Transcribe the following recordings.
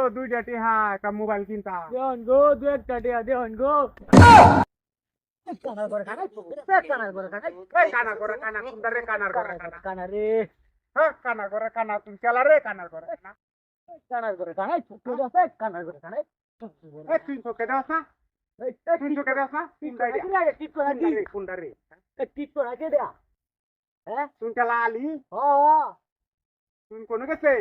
দুইটা টিহা একটা মোবাইল কিনতা দেহন গো দু একটা দিয়া দেহন গো কানার করে কানাই কানার করে কানাই এই কানার করে কানা কুন্দারে কানার করে কানা কানা রে হ্যাঁ কানার করে কানা তুমি চালা রে কানার করে কানা কানার করে কানাই ছোট আছে কানার করে কানাই এই তুই তোকে দাও না তুই তোকে দাও না কুন্দারে টিপ করে দি কুন্দারে টিপ করে কে দেয়া হ্যাঁ তুমি চালা আলি ও তুমি কোন গেছে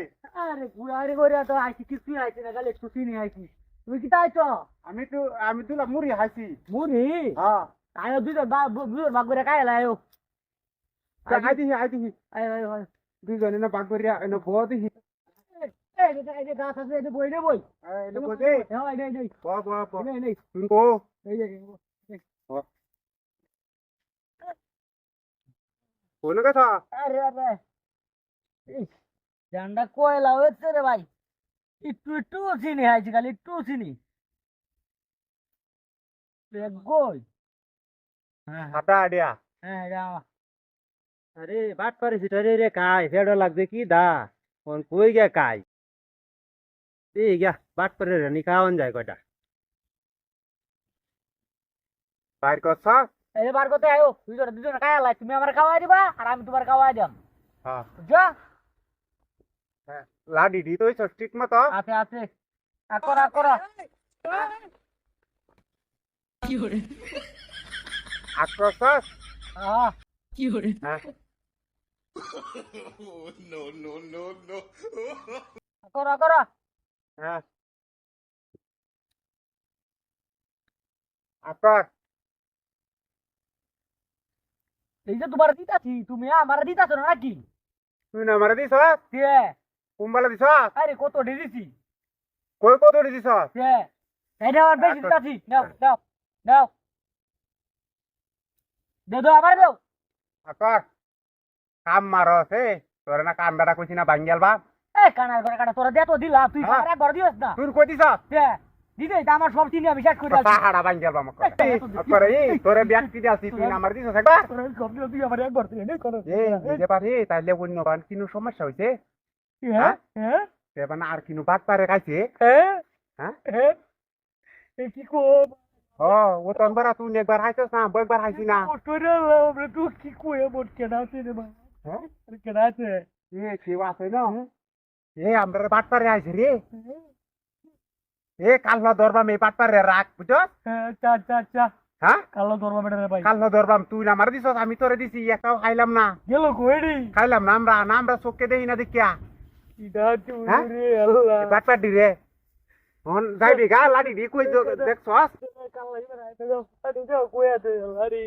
আরে গুড়ারে করে তো আইছি কিছু আইছি না গালে ছুটি নি আইছি তুমি কি তাইছো আমি তুলা মুড়ি হাসি মুনি হ্যাঁ আয়ো দুইজন ভাগ করে খাই লায়ো আইদিহি আয় আয় আয় দুইজনে না বাগ করিয়া এনে বউ দিহি এই যে গাছ আছে এই যে বই নে বই এনে বউ দে হ্যাঁ এই এই বউ এই এই তুমি কো এই যে কোন কথা আরে আরে এই জান্ডা কয়লা হচ্ছে রে ভাই একটু একটু চিনি আইছি খালি একটু চিনি গোল হ্যাঁ হাতা আডিয়া হ্যাঁ যাও अरे बाट पारेছি রে রে কাই ফেডো লাগছে কি দা কোন কই গে কাই এই গা बाट পারে রে নি খাওন যায় কয়টা বাইর করছ এই বার করতে আয়ো দুজন খাই লাই তুমি আমার খাওয়াই দিবা আর আমি তোমার খাওয়াই দিম হ্যাঁ যা লাডি দি তো ঠিক মতো আছে আছে আকরা আকরা কি হরে আক্রোশ হ্যাঁ কি hore হ্যাঁ আকরা আকরা হ্যাঁ আকর এই যে তোমার দিতাছি তুমি আমার দিতাছো না নাকি তুই না মারা দিছ কে কুম্বালা দিছ আরে কত দিছি কই কত দিছ কে এটা আমার বেশি দিতাছি নাও নাও নাও দে দাও আমার দাও আকর কাম মারস এ তোর না কাম বেটা কইছি না বাঙ্গাল বা এই কানার করে কাটা তোরা দে তো দিলা তুই হ্যাঁ। আমার একবার দিস না তুই কই দিছ কে দিদে এটা আমার সব চিনি আমি শেষ করে আছি সাহাড়া বাঙ্গাল বা মক আকর এই তোরে ব্যক্তি দিছি তুই না মার দিছ একবার তোরা সব দিলা তুই আমার একবার দিলে নেই করো এ দিতে পারি তাইলে অন্য বান কিনো সমস্যা হইছে হ্যাঁ হ্যাঁ এবার আর কিনো বাদ পারে খাইছে হ্যাঁ হ্যাঁ হ্যাঁ এই কি কো ও ও তো একবার তুই একবার হাইছস না একবার হাইছি না তোরা আমরা তো কি কই বট কেনা আছে রে ভাই হ্যাঁ কেনা আছে এ কি আছে না এ আমরা বাদ পারে আইছে রে এ কালনা দরবাম এই বাদ পারে রাখ বুঝছ হ্যাঁ চা চা চা হ্যাঁ কালো দরবা বেটা রে ভাই কালনা দরবাম তুই না মার দিছস আমি তোরে দিছি একটাও খাইলাম না গেল কইডি খাইলাম না আমরা চোখকে দেই না দেখিয়া ইদা তুই হ্যাঁ? রে আল্লাহ বাদ পার দি রে হন যাইবি গা লাডি দি কই দেখছস কালো ইবে রাইতে দাও আদি দাও কই আছে আরে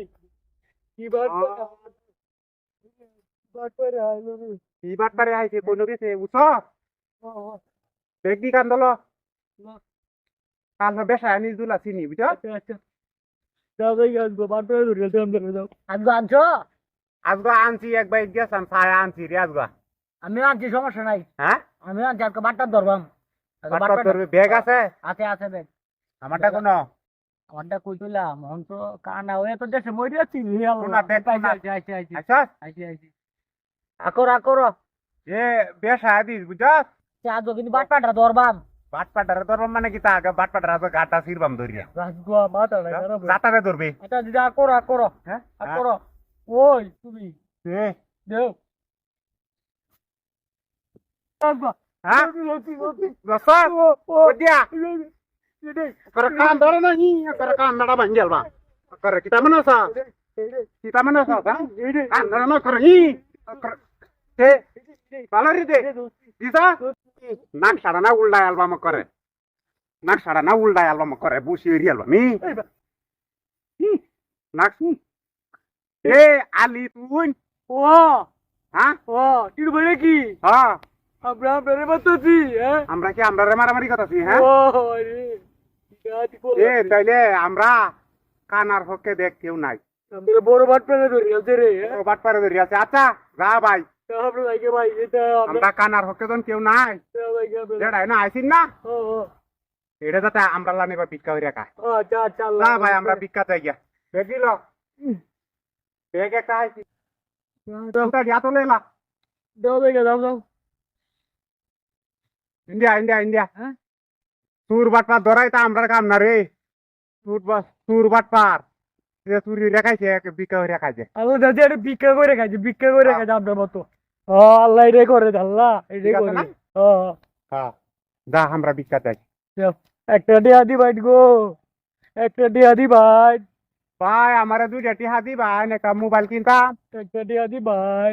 কি বাত বাত করে আইলো রে কি বাদ পারে আইছে কোন গেছে উছ ও দেখবি কান্দল কাল বেশা আনি দুলা চিনি বুঝছ আচ্ছা আচ্ছা দাও ভাই গাছ গো বাত করে ধরে দাম ধরে দাও আজগো আনছো আজগা আনছি এক বাইক গেছাম ছায়া আনছি রে আজগা আমি আনছি সমস্যা নাই হ্যাঁ আমি আনছি আজকে বাটটা ধরবাম বাট্টা তোর ব্যাগ আছে আছে আছে বেগ আমারটা কোন আমারটা কই তুইলাম মন তো কানা হয়ে তো দেশে মরে আছি শোনা, দেখ, শোনা। আইছি আইছি আচ্ছা আইছি আইছি আকর আকর এ বেশা দিস বুঝছ আজগো কিন্তু বাটপাটা ধরবাম বাট পাটারে ধরবাম মানে কি তা আগে বাট পাটারে আগে গাটা ফিরবাম ধরিয়া রাজগো মাথা না খারাপ গাটারে ধরবে এটা দিদা আকর আকর হ্যাঁ আকর ওই তুমি এ দেও আজগো হ্যাঁ রসা ওদিয়া করে কান ধরে না হি করে কান নাড়া ভাঙ্গেল বা করে কিতা মনসা কিতা মনসা কান ধরে না করে হি তে বালারি দে দিসা নাক সাড়া না উল্টা অ্যালবাম করে নাক সাড়া না উল্টা অ্যালবাম করে বুসি এরি অ্যালবাম নাক এ আলি তুই ও হ্যাঁ ও তিরু বলে কি হ্যাঁ আমরা আপনারে বাতাছি হ্যাঁ আমরা কি আমরা মারামারি কথাছি হ্যাঁ ও রে গাতি বল এ তাইলে আমরা কানার হকে দেখ কেউ নাই আমরা বড় বাটপাটা ধরে আছে রে ও বাট পারে ধরি আছে আচ্ছা যা ভাই আমরা লাগে ভাই এটা আমরা কানার হকে জন কেউ নাই লাগে আমরা যেটাই না আইসিন না ও ও এটা যাতে আমরা লানিবা ভিক্ষা হইরা কা ও চা চা না ভাই আমরা ভিক্ষা চাই গিয়া দেখিল বেগ একটা আইছি তোটা দিয়া তো লেলা দাও বেগে দাও দাও ইন্ডিয়া ইন্ডিয়া ইন্ডিয়া হ্যাঁ সুর বাটপার ধরাই তা আমরা কাম না রে সুর বাটপার চুরি রেখাইছে বিকা রেখাইছে আল্লাহ দাদি এটা ভিক্ষা করে খাইছে আপনার মতো আল্লাহ এটাই করে আল্লাহ এটাই ঠিক আছে করে না? হ্যাঁ যা আমরা বিকা চাই একটা টিয়া দি ভাই গো একটা টিয়া দি ভাই ভাই আমার দুইটা টিহা দিবা একটা মোবাইল কিনতাম একটা টিয়া দি ভাই